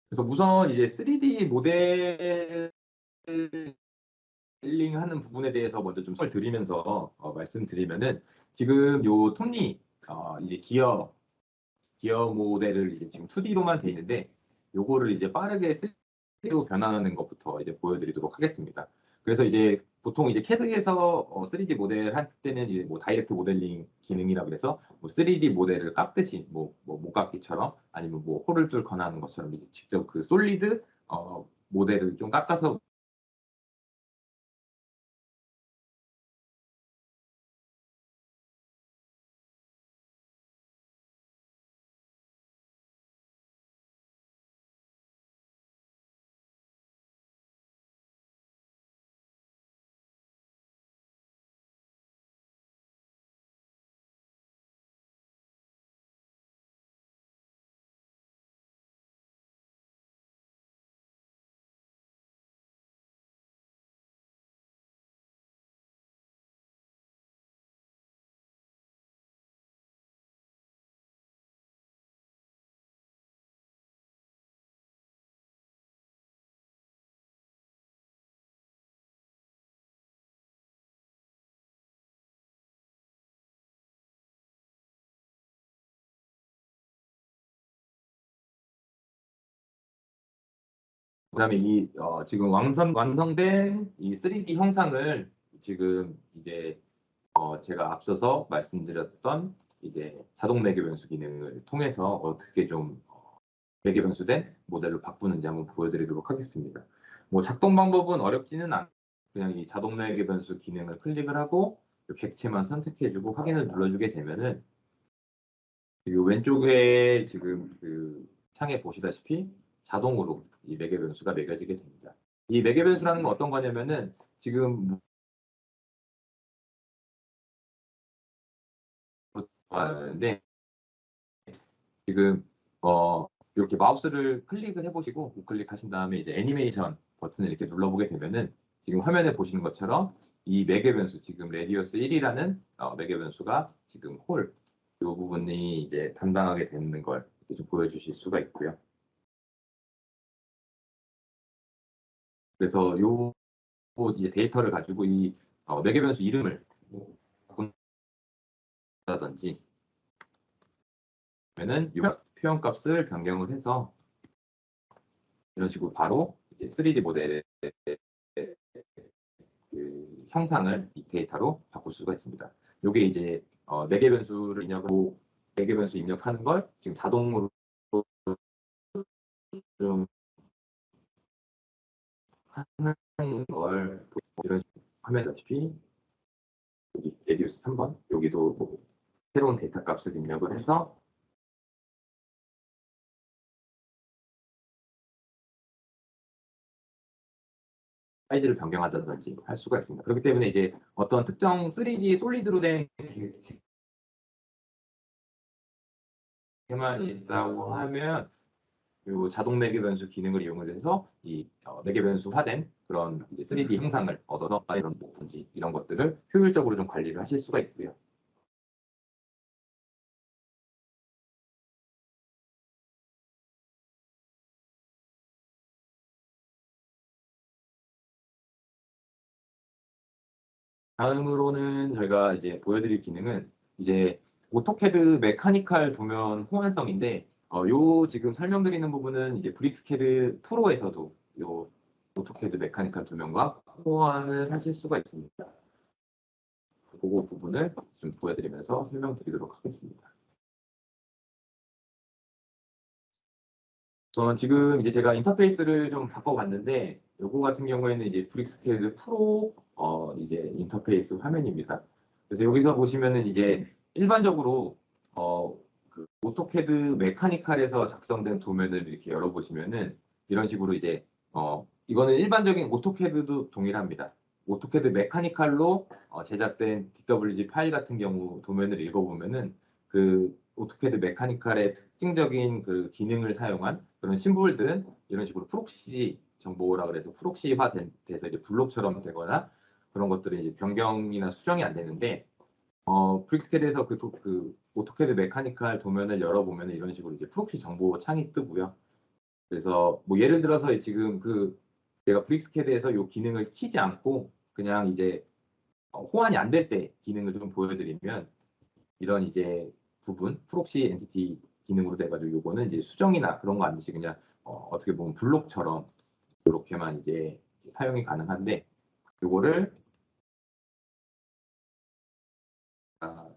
그래서 우선 이제 3D 모델링 하는 부분에 대해서 먼저 좀 설명을 드리면서 말씀드리면은 지금 요 톱니 이제 기어 모델을 이제 지금 2D로만 돼 있는데 요거를 이제 빠르게 3D로 변환하는 것부터 이제 보여드리도록 하겠습니다. 그래서 이제 보통 이제 CAD에서 3D 모델 할 때는 이제 뭐 다이렉트 모델링 기능이라 그래서 뭐 3D 모델을 깎듯이 뭐 목깎기처럼 아니면 뭐 홀을 뚫거나 하는 것처럼 이제 직접 그 솔리드 모델을 좀 깎아서 그다음에 이 지금 완성된 이 3D 형상을 지금 이제 제가 앞서서 말씀드렸던 이제 자동 매개 변수 기능을 통해서 어떻게 좀 매개 변수된 모델로 바꾸는지 한번 보여드리도록 하겠습니다. 뭐 작동 방법은 어렵지는 않고 그냥 이 자동 매개 변수 기능을 클릭을 하고 객체만 선택해주고 확인을 눌러주게 되면은 이 왼쪽에 지금 그 창에 보시다시피 자동으로 이 매개 변수가 매겨지게 됩니다. 이 매개 변수라는 건 어떤 거냐면은 지금 하는데 지금 이렇게 마우스를 클릭을 해보시고 우클릭하신 다음에 이제 애니메이션 버튼을 이렇게 눌러보게 되면은 지금 화면에 보시는 것처럼 이 매개 변수 지금 레디어스 1이라는 매개 변수가 지금 홀 이 부분이 이제 담당하게 되는 걸 이렇게 좀 보여주실 수가 있고요. 그래서 요 이제 데이터를 가지고 이 매개 변수 이름을 뭐 바꾼다든지 아니면은 요 표현 값을 변경을 해서 이런 식으로 바로 이제 3D 모델의 그 형상을 이 데이터로 바꿀 수가 있습니다. 이게 이제 매개 변수를 입력하고 매개 변수 입력하는 걸 지금 자동으로 좀 하는 걸 이런 화면에 다시피 여기 레디우스 3번 여기도 뭐 새로운 데이터 값을 입력을 해서 사이즈를 변경한다든지 할 수가 있습니다. 그렇기 때문에 이제 어떤 특정 3D 솔리드로 된 기체만 있다고 하면 요 자동 매개 변수 기능을 이용을 해서 이 매개 변수화된 그런 이제 3D 형상을 얻어서 이런 부분지 이런 것들을 효율적으로 좀 관리를 하실 수가 있고요. 다음으로는 저희가 이제 보여드릴 기능은 이제 오토캐드 메카니컬 도면 호환성인데 요 지금 설명드리는 부분은 이제 브릭스캐드 프로에서도 요 오토캐드 메카니컬 도면과 호환을 하실 수가 있습니다. 그 부분을 좀 보여드리면서 설명드리도록 하겠습니다. 저는 지금 이제 제가 인터페이스를 좀 바꿔봤는데 요거 같은 경우에는 이제 브릭스캐드 프로 이제 인터페이스 화면입니다. 그래서 여기서 보시면은 이제 일반적으로 그 오토캐드 메카니컬에서 작성된 도면을 이렇게 열어보시면은 이런 식으로 이제 이거는 일반적인 오토캐드도 동일합니다. 오토캐드 메카니컬로 제작된 DWG 파일 같은 경우 도면을 읽어보면은 그 오토캐드 메카니컬의 특징적인 그 기능을 사용한 그런 심볼들은 이런 식으로 프록시 정보라 그래서 프록시화 돼서 이제 블록처럼 되거나 그런 것들은 이제 변경이나 수정이 안 되는데 브릭스캐드에서 그 오토캐드 메카니컬 도면을 열어보면 이런 식으로 이제 프록시 정보 창이 뜨고요. 그래서 뭐 예를 들어서 지금 그 제가 브릭스캐드에서 이 기능을 키지 않고 그냥 이제 호환이 안 될 때 기능을 좀 보여드리면 이런 이제 부분 프록시 엔티티 기능으로 돼가지고 요거는 이제 수정이나 그런 거 아니시 그냥 어떻게 보면 블록처럼 이렇게만 이제 사용이 가능한데 요거를 아,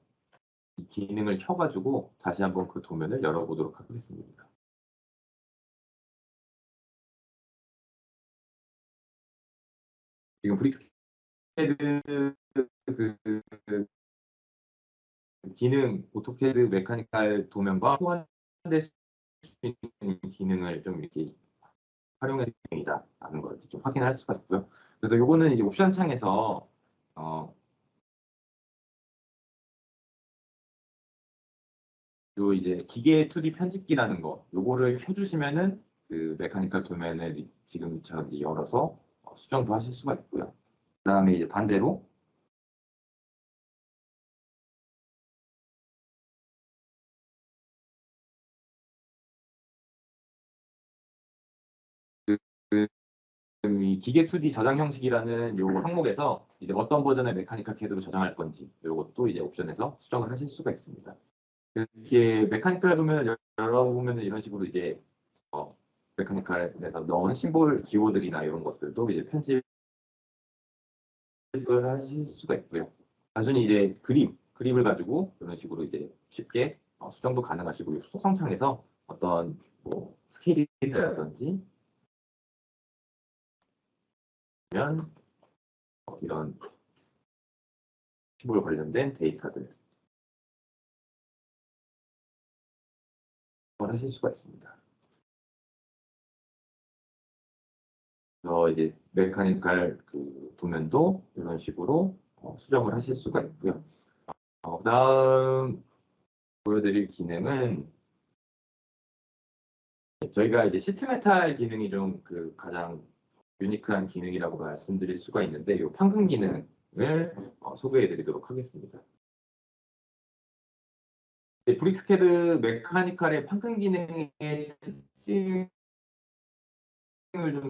이 기능을 켜가지고 다시 한번 그 도면을 열어보도록 하겠습니다. 지금 브릭스캐드 그 기능 오토캐드 메카니컬 도면과 호환될 수 있는 기능을 좀 이렇게 활용해서 기능이다라는 걸 좀 확인할 수가 있고요. 그래서 요거는 이제 옵션 창에서 요 이제 기계 2D 편집기라는 거 요거를 켜주시면은 그 메카니컬 도면을 지금처럼 이제 열어서 수정도 하실 수가 있고요. 그다음에 이제 반대로 그 이 기계 2D 저장 형식이라는 요 항목에서 이제 어떤 버전의 메카니컬 캐드로 저장할 건지 요것도 이제 옵션에서 수정을 하실 수가 있습니다. 이렇게 메카니컬 도면을 열어보면 이런 식으로 이제 어, 메카니컬에서 넣은 심볼 기호들이나 이런 것들도 이제 편집을 하실 수가 있고요. 단순히 이제 그립을 가지고 이런 식으로 이제 쉽게 수정도 가능하시고 속성창에서 어떤 뭐 스케일이라든지 아니면 이런 심볼 관련된 데이터들 하실 수가 있습니다. 그래서 이제 메카니컬 그 도면도 이런 식으로 수정을 하실 수가 있고요. 그다음 보여드릴 기능은 저희가 이제 시트 메탈 기능이 좀 그 가장 유니크한 기능이라고 말씀드릴 수가 있는데 이 판금 기능을 소개해드리도록 하겠습니다. 브릭스캐드 메카니컬의 판금 기능의 특징을 좀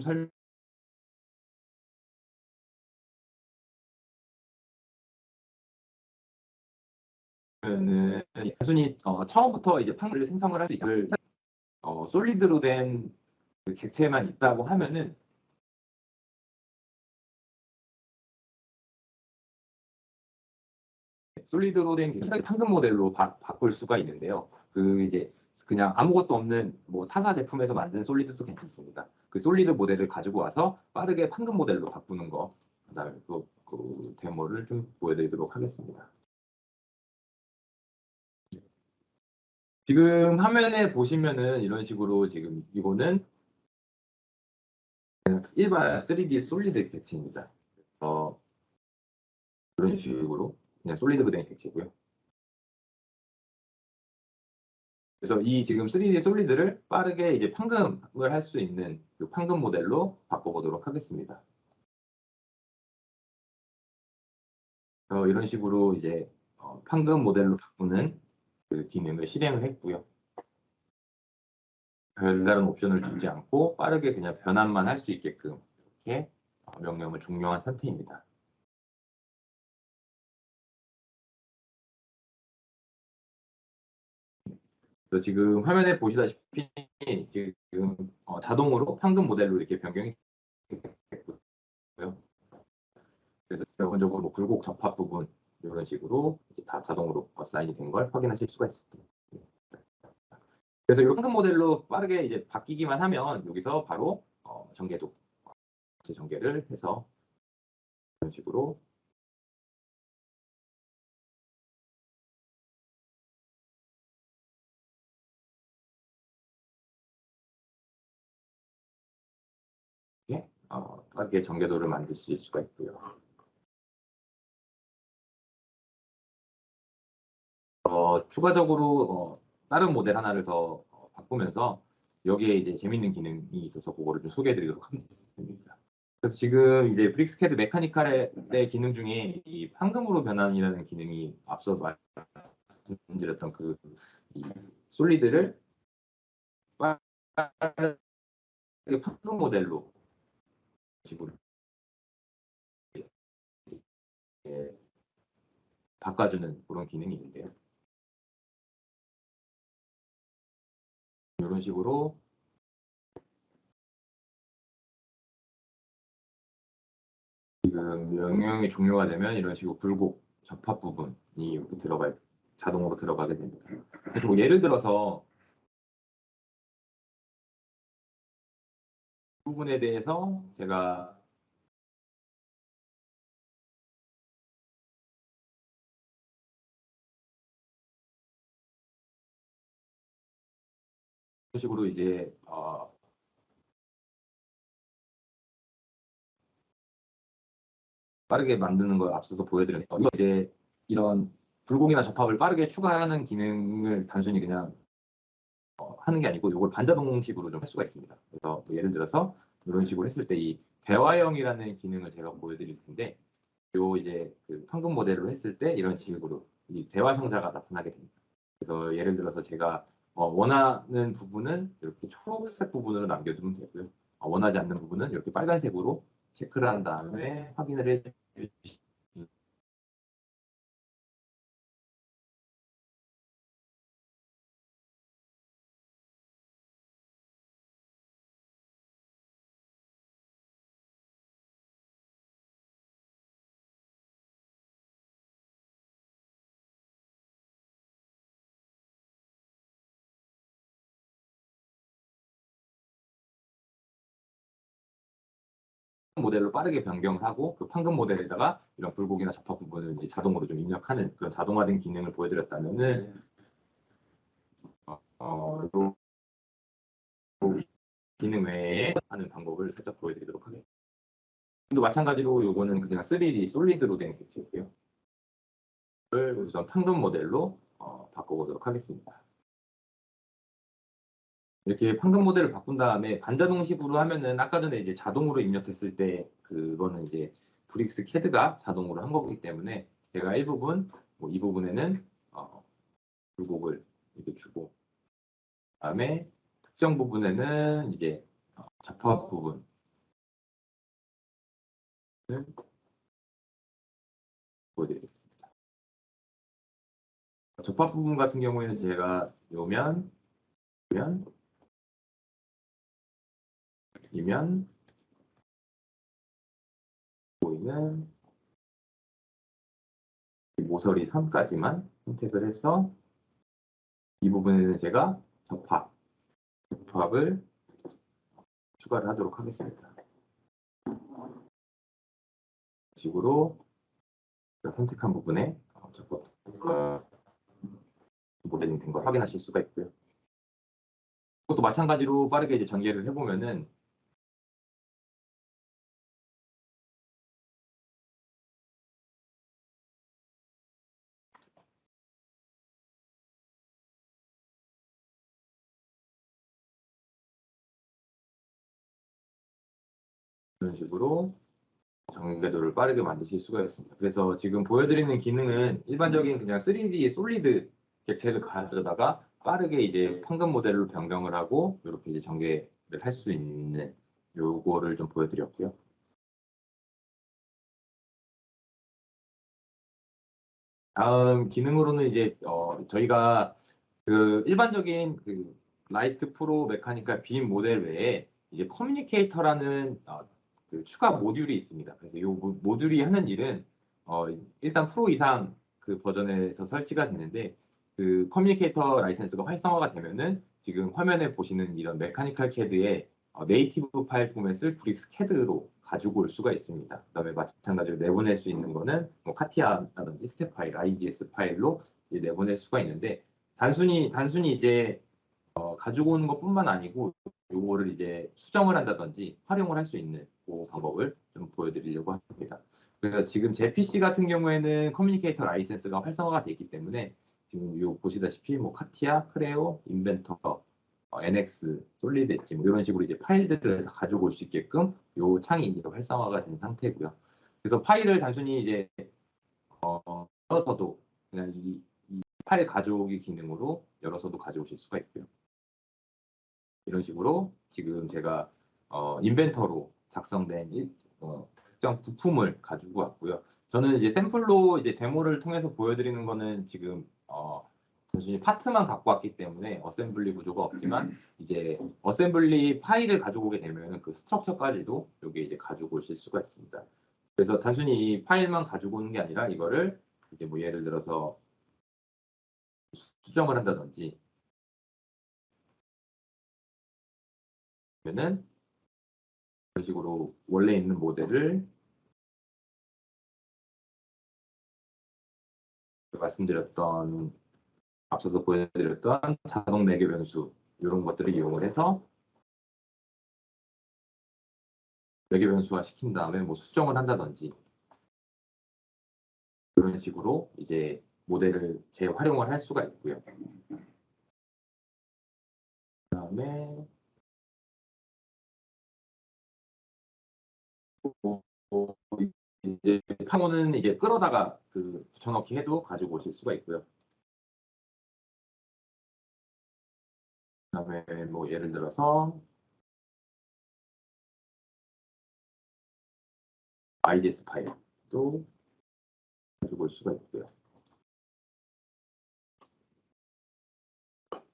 설명하면은 단순히 처음부터 이제 판금을 생성을 할 수 있는 솔리드로 된 그 객체만 있다고 하면은 솔리드로 된 객체를 판금 모델로 바꿀 수가 있는데요. 그 이제 그냥 아무것도 없는 뭐 타사 제품에서 만든 솔리드도 괜찮습니다. 그 솔리드 모델을 가지고 와서 빠르게 판금 모델로 바꾸는 거, 그다음에 그 데모를 좀 보여드리도록 하겠습니다. 지금 화면에 보시면은 이런 식으로 지금 이거는 일반 3D 솔리드 객체입니다. 이런 식으로 그냥 솔리드로 된 객체고요. 그래서 이 지금 3D 솔리드를 빠르게 이제 판금을 할 수 있는 이 판금 모델로 바꿔보도록 하겠습니다. 이런 식으로 이제 판금 모델로 바꾸는 그 기능을 실행을 했고요. 별다른 옵션을 주지 않고 빠르게 그냥 변환만 할 수 있게끔 이렇게 명령을 종료한 상태입니다. 그래서 지금 화면에 보시다시피 지금 자동으로 판금 모델로 이렇게 변경이 됐고요. 그래서 기본적으로 뭐 굴곡 접합 부분 이런 식으로 다 자동으로 사인이 된 걸 확인하실 수가 있습니다. 그래서 이 황금 모델로 빠르게 이제 바뀌기만 하면 여기서 바로 전개도 전개를 해서 이런 식으로 빠르게 전개도를 만드실 수가 있고요. 추가적으로 다른 모델 하나를 더 바꾸면서 여기에 이제 재밌는 기능이 있어서 그거를 좀 소개해드리도록 하겠습니다. 그래서 지금 이제 브릭스캐드 메카니컬의 기능 중에 이 황금으로 변환이라는 기능이 앞서 말씀드렸던 이 솔리드를 빠르게 황금 모델로 식으로 바꿔주는 그런 기능이 있는데요. 이런 식으로 지금 명령이 종료가 되면 이런 식으로 굴곡 접합 부분이 이렇게 자동으로 들어가게 됩니다. 그래서 뭐 예를 들어서 이 부분에 대해서 제가 이런 식으로 이제 빠르게 만드는 걸 앞서서 보여드렸는데 이제 이런 굴곡이나 접합을 빠르게 추가하는 기능을 단순히 그냥 하는 게 아니고 이걸 반자동식으로 좀 할 수가 있습니다. 그래서 뭐 예를 들어서 이런 식으로 했을 때 이 대화형이라는 기능을 제가 보여드릴 텐데 요 이제 그 황금 모델로 했을 때 이런 식으로 이 대화 상자가 나타나게 됩니다. 그래서 예를 들어서 제가 원하는 부분은 이렇게 초록색 부분으로 남겨두면 되고요. 원하지 않는 부분은 이렇게 빨간색으로 체크를 한 다음에 확인을 해주시면 모델로 빠르게 변경하고 그 황금 모델에다가 이런 굴곡이나 접합 부분을 이제 자동으로 좀 입력하는 그런 자동화된 기능을 보여드렸다면은 요 기능 외에 하는 방법을 살짝 보여드리도록 하겠습니다. 또 마찬가지로 요거는 그냥 3D 솔리드로 된 객체고요. 이걸 우선 황금 모델로 바꿔보도록 하겠습니다. 이렇게 황금 모델을 바꾼 다음에 반자동식으로 하면은 아까 전에 이제 자동으로 입력했을 때 그거는 이제 브릭스 캐드가 자동으로 한 거기 때문에 제가 일부분 뭐 이 부분에는 굴곡을 이렇게 주고 그다음에 특정 부분에는 이제 접합 부분을 보여드리겠습니다. 접합 부분 같은 경우에는 제가 요면, 이면 보이는 모서리 3까지만 선택을 해서 이 부분에는 제가 접합을 추가를 하도록 하겠습니다. 식으로 선택한 부분에 접합 모델링 된 걸 확인하실 수가 있고요. 그것도 마찬가지로 빠르게 이제 전개를 해보면은 이런 식으로 전개도를 빠르게 만드실 수가 있습니다. 그래서 지금 보여드리는 기능은 일반적인 그냥 3D 솔리드 객체를 가져다가 빠르게 이제 황금 모델로 변경을 하고 이렇게 이제 전개를 할 수 있는 요거를 좀 보여드렸고요. 다음 기능으로는 이제 저희가 그 일반적인 그 라이트 프로 메카니컬 빔 모델 외에 이제 커뮤니케이터라는 그 추가 모듈이 있습니다. 그래서 이 모듈이 하는 일은 일단 프로 이상 그 버전에서 설치가 되는데 그 커뮤니케이터 라이센스가 활성화가 되면은 지금 화면에 보시는 이런 메카니컬 캐드의 네이티브 파일 포맷을 브릭스 캐드로 가지고 올 수가 있습니다. 그다음에 마찬가지로 내보낼 수 있는 거는 뭐 카티아라든지 스텝 파일, IGS 파일로 이제 내보낼 수가 있는데 단순히 이제 가지고 오는 것뿐만 아니고 요거를 이제 수정을 한다든지 활용을 할 수 있는 그 방법을 좀 보여드리려고 합니다. 그래서 지금 제 PC 같은 경우에는 커뮤니케이터 라이센스가 활성화가 되어 있기 때문에 지금 요 보시다시피 뭐 카티아, 크레오, 인벤터, NX, 솔리드 엣지 뭐 이런 식으로 이제 파일들을 다 가지고 올 수 있게끔 요 창이 이제 활성화가 된 상태고요. 그래서 파일을 단순히 이제 열어서도 그냥 이 파일 가져오기 기능으로 열어서도 가져오실 수가 있고요. 이런 식으로 지금 제가 인벤터로 작성된 특정 부품을 가지고 왔고요. 저는 이제 샘플로 이제 데모를 통해서 보여드리는 거는 지금 단순히 파트만 갖고 왔기 때문에 어셈블리 구조가 없지만 이제 어셈블리 파일을 가지고 오게 되면 그 스트럭처까지도 여기 이제 가지고 오실 수가 있습니다. 그래서 단순히 이 파일만 가지고 오는 게 아니라 이거를 이제 뭐 예를 들어서 수정을 한다든지 그러면은 이런 식으로 원래 있는 모델을 말씀드렸던 앞서서 보여드렸던 자동 매개 변수 이런 것들을 이용을 해서 매개 변수화 시킨 다음에 뭐 수정을 한다든지 그런 식으로 이제 모델을 재활용을 할 수가 있고요. 그다음에 이제 팡호는 이제 끌어다가 그 붙여넣기 해도 가지고 오실 수가 있고요. 그다음에 뭐 예를 들어서 IDS 파일도 가지고 올 수가 있고요.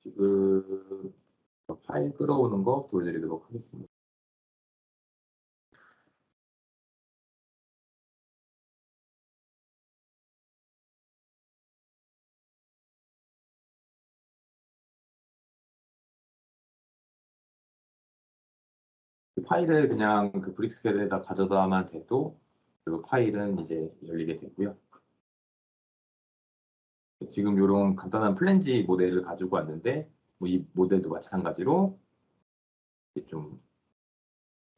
지금 파일 끌어오는 거 보여드리도록 하겠습니다. 그 파일을 그냥 그 브릭스캐드에다 가져다만 돼도 그 파일은 이제 열리게 되고요. 지금 이런 간단한 플랜지 모델을 가지고 왔는데 뭐 이 모델도 마찬가지로 좀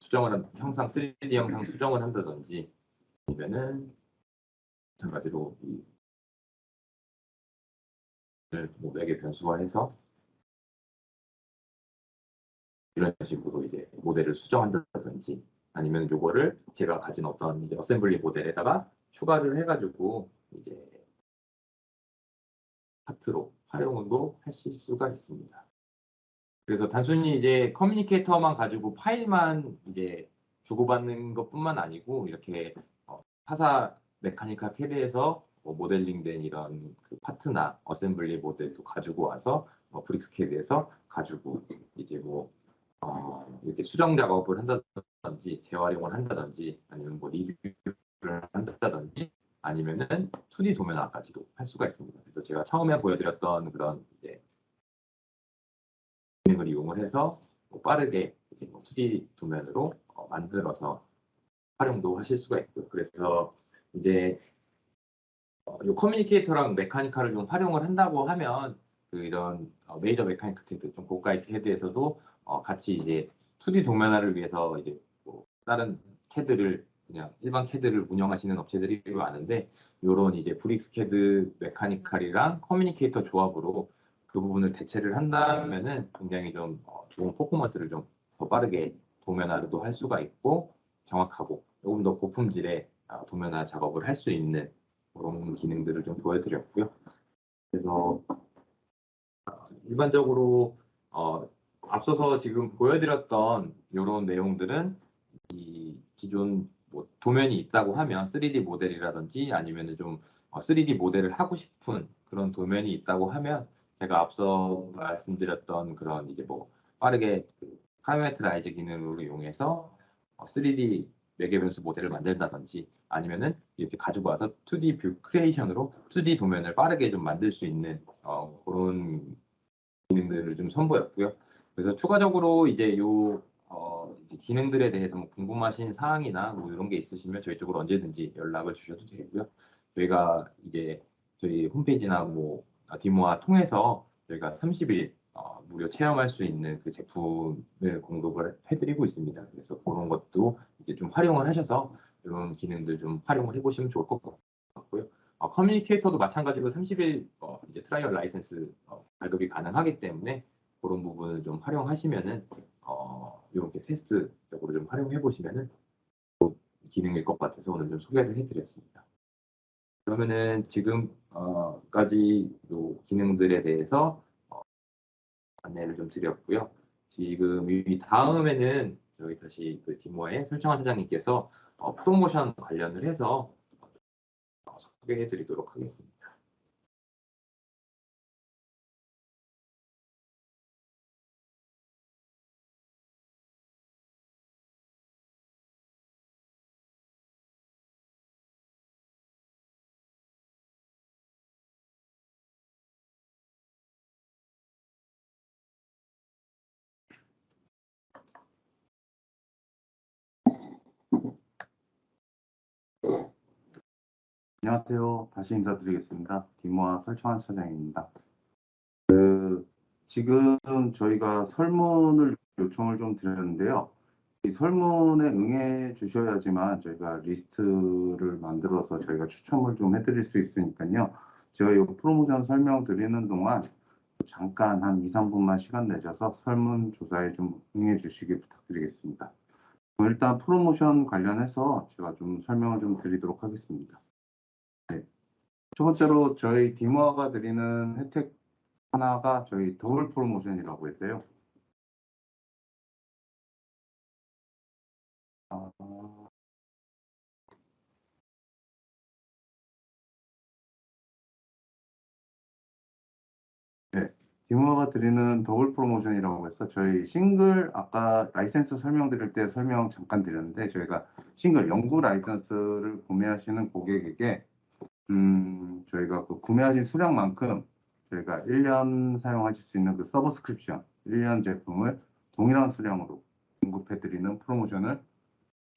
수정을 형상 3D 형상 수정을 한다든지 아니면은 마찬가지로 이 모델에 변수화해서 이런 식으로 이제 모델을 수정한다든지 아니면 요거를 제가 가진 어떤 이제 어셈블리 모델에다가 추가를 해가지고 이제 파트로 활용도 하실 수가 있습니다. 그래서 단순히 이제 커뮤니케이터만 가지고 파일만 이제 주고받는 것뿐만 아니고 이렇게 타사 메카니컬 캐드에서 모델링된 이런 그 파트나 어셈블리 모델도 가지고 와서 브릭스 캐드에서 가지고 이제 뭐 이렇게 수정 작업을 한다든지 재활용을 한다든지 아니면 뭐 리뷰를 한다든지 아니면은 2D 도면화까지도 할 수가 있습니다. 그래서 제가 처음에 보여드렸던 그런 이제 기능을 이용을 해서 빠르게 이제 2D 도면으로 만들어서 활용도 하실 수가 있고요. 그래서 이제 이 커뮤니케이터랑 메카니컬을 좀 활용을 한다고 하면 그 이런 메이저 메카니컬 캐드, 좀 고가의 캐드에서도 같이 이제 2D 도면화를 위해서 이제 뭐 다른 캐드를 그냥 일반 캐드를 운영하시는 업체들이 많은데 이런 이제 브릭스 캐드 메카니컬이랑 커뮤니케이터 조합으로 그 부분을 대체를 한다면은 굉장히 좀 좋은 퍼포먼스를 좀 더 빠르게 도면화도 할 수가 있고 정확하고 조금 더 고품질의 도면화 작업을 할 수 있는 그런 기능들을 좀 보여드렸고요. 그래서 일반적으로 앞서서 지금 보여드렸던 이런 내용들은 이 기존 뭐 도면이 있다고 하면 3D 모델이라든지 아니면 좀 3D 모델을 하고 싶은 그런 도면이 있다고 하면 제가 앞서 말씀드렸던 그런 이제 뭐 빠르게 파라메트라이즈 기능을 이용해서 3D 매개변수 모델을 만든다든지 아니면은 이렇게 가지고 와서 2D 뷰 크리에이션으로 2D 도면을 빠르게 좀 만들 수 있는 그런 기능들을 좀 선보였고요. 그래서 추가적으로 이제 이제 기능들에 대해서 뭐 궁금하신 사항이나 뭐 이런 게 있으시면 저희 쪽으로 언제든지 연락을 주셔도 되고요. 저희가 이제 저희 홈페이지나 뭐 디모아 통해서 저희가 30일 무료 체험할 수 있는 그 제품을 공급을 해드리고 있습니다. 그래서 그런 것도 이제 좀 활용을 하셔서 이런 기능들 좀 활용을 해보시면 좋을 것 같고요. 커뮤니케이터도 마찬가지로 30일 이제 이제 트라이얼 라이센스 발급이 가능하기 때문에 그런 부분을 좀 활용하시면은 이렇게 테스트적으로 좀 활용해 보시면은 기능일 것 같아서 오늘 좀 소개를 해드렸습니다. 그러면은 지금까지 요 기능들에 대해서 안내를 좀 드렸고요. 지금 이 다음에는 저희 다시 그 디모의 설정환 사장님께서 프로모션 관련을 해서 소개해 드리도록 하겠습니다. 안녕하세요. 다시 인사드리겠습니다. 디모아 설정환 차장입니다. 지금 저희가 설문을 요청을 좀 드렸는데요. 이 설문에 응해 주셔야지만 저희가 리스트를 만들어서 저희가 추첨을 좀 해드릴 수 있으니까요. 제가 이 프로모션 설명 드리는 동안 잠깐 한 2, 3분만 시간 내셔서 설문조사에 좀 응해 주시기 부탁드리겠습니다. 일단 프로모션 관련해서 제가 좀 설명을 좀 드리도록 하겠습니다. 네. 첫 번째로 저희 디모아가 드리는 혜택 하나가 저희 더블 프로모션이라고 했어요. 네, 디모아가 드리는 더블 프로모션이라고 해서 저희 싱글 아까 라이센스 설명드릴 때 설명 잠깐 드렸는데 저희가 싱글 영구 라이센스를 구매하시는 고객에게 저희가 그 구매하신 수량만큼 저희가 1년 사용하실 수 있는 그 서브스크립션 1년 제품을 동일한 수량으로 공급해드리는 프로모션을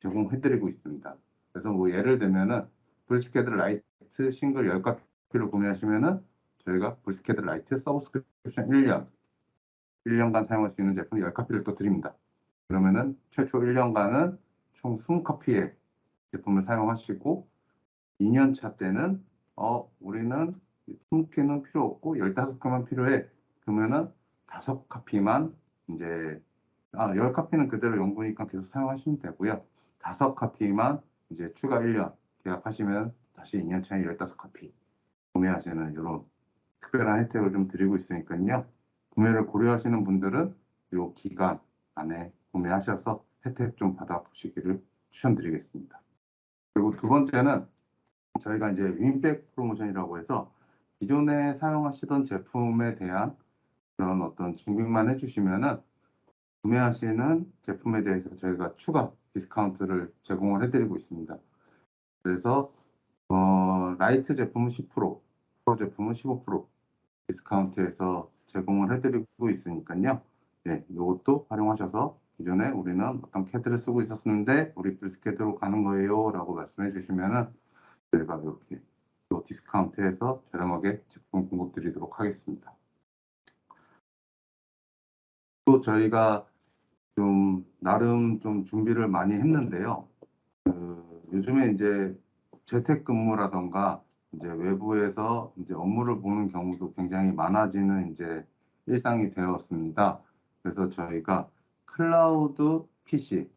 제공해드리고 있습니다. 그래서 뭐 예를 들면은 브리스케드 라이트 싱글 10가피를 구매하시면은 저희가 브리스케드 라이트 서브스크립션 1년간 사용할 수 있는 제품 10가피를 또 드립니다. 그러면은 최초 1년간은 총 20카피의 제품을 사용하시고 2년 차 때는 우리는 20개는 필요 없고 15개만 필요해. 그러면은 5카피만 이제 10카피는 그대로 연구니까 계속 사용하시면 되고요. 5카피만 이제 추가 1년 계약하시면 다시 2년 차에 15카피 구매하시는 이런 특별한 혜택을 좀 드리고 있으니까요. 구매를 고려하시는 분들은 이 기간 안에 구매하셔서 혜택 좀 받아보시기를 추천드리겠습니다. 그리고 두 번째는 저희가 이제 윈백 프로모션이라고 해서 기존에 사용하시던 제품에 대한 그런 어떤 증빙만 해주시면은 구매하시는 제품에 대해서 저희가 추가 디스카운트를 제공을 해드리고 있습니다. 그래서 라이트 제품은 10%, 프로 제품은 15% 디스카운트해서 제공을 해드리고 있으니까요. 네, 이것도 활용하셔서 기존에 우리는 어떤 캐드를 쓰고 있었는데 우리 브리스캐드로 가는 거예요 라고 말씀해 주시면은 저희가 이렇게 또 디스카운트해서 저렴하게 제품 공급 드리도록 하겠습니다. 또 저희가 좀 나름 좀 준비를 많이 했는데요. 요즘에 이제 재택근무라던가 이제 외부에서 이제 업무를 보는 경우도 굉장히 많아지는 이제 일상이 되었습니다. 그래서 저희가 클라우드 PC,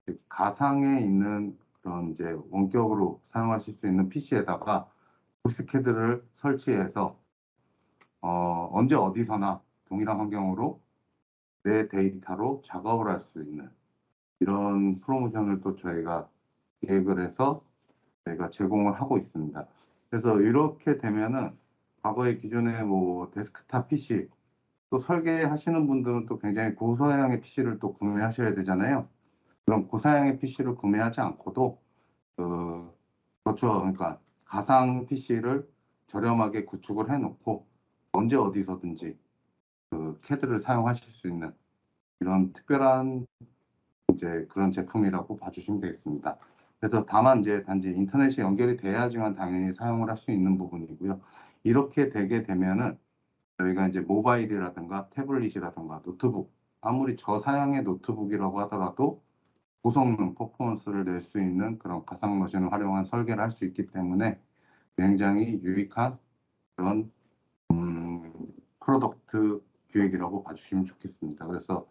즉 가상에 있는 그런 이제 원격으로 사용하실 수 있는 PC에다가 부스캐드를 설치해서 언제 어디서나 동일한 환경으로 내 데이터로 작업을 할 수 있는 이런 프로모션을 또 저희가 계획을 해서 저희가 제공을 하고 있습니다. 그래서 이렇게 되면은 과거에 기존에 뭐 데스크탑 PC 또 설계하시는 분들은 또 굉장히 고사양의 PC를 또 구매하셔야 되잖아요. 그럼 고사양의 PC를 구매하지 않고도 그렇죠. 그러니까 가상 PC를 저렴하게 구축을 해놓고 언제 어디서든지 그 캐드를 사용하실 수 있는 이런 특별한 이제 그런 제품이라고 봐주시면 되겠습니다. 그래서 다만 이제 단지 인터넷이 연결이 돼야지만 당연히 사용을 할 수 있는 부분이고요. 이렇게 되게 되면은 저희가 이제 모바일이라든가 태블릿이라든가 노트북 아무리 저사양의 노트북이라고 하더라도 고성능 퍼포먼스를 낼 수 있는 그런 가상머신을 활용한 설계를 할 수 있기 때문에 굉장히 유익한 그런 프로덕트 기획이라고 봐주시면 좋겠습니다. 그래서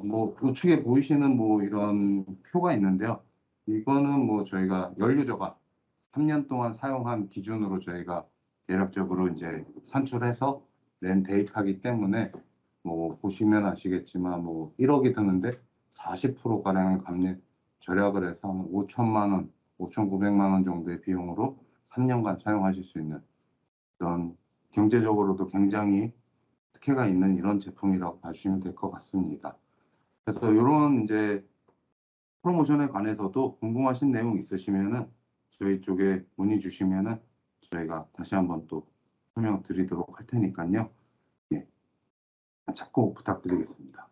뭐 우측에 보이시는 뭐 이런 표가 있는데요. 이거는 뭐 저희가 연료저감 3년 동안 사용한 기준으로 저희가 대략적으로 이제 산출해서 낸 데이터이기 때문에 뭐 보시면 아시겠지만 뭐 1억이 드는데 40% 가량의 절약을 해서 한 5천만 원, 5,900만 원 정도의 비용으로 3년간 사용하실 수 있는 그런 경제적으로도 굉장히 특혜가 있는 이런 제품이라고 봐주시면 될 것 같습니다. 그래서 이런 이제 프로모션에 관해서도 궁금하신 내용 있으시면은 저희 쪽에 문의 주시면은 저희가 다시 한번 또 설명 드리도록 할 테니까요. 예, 참고 부탁드리겠습니다.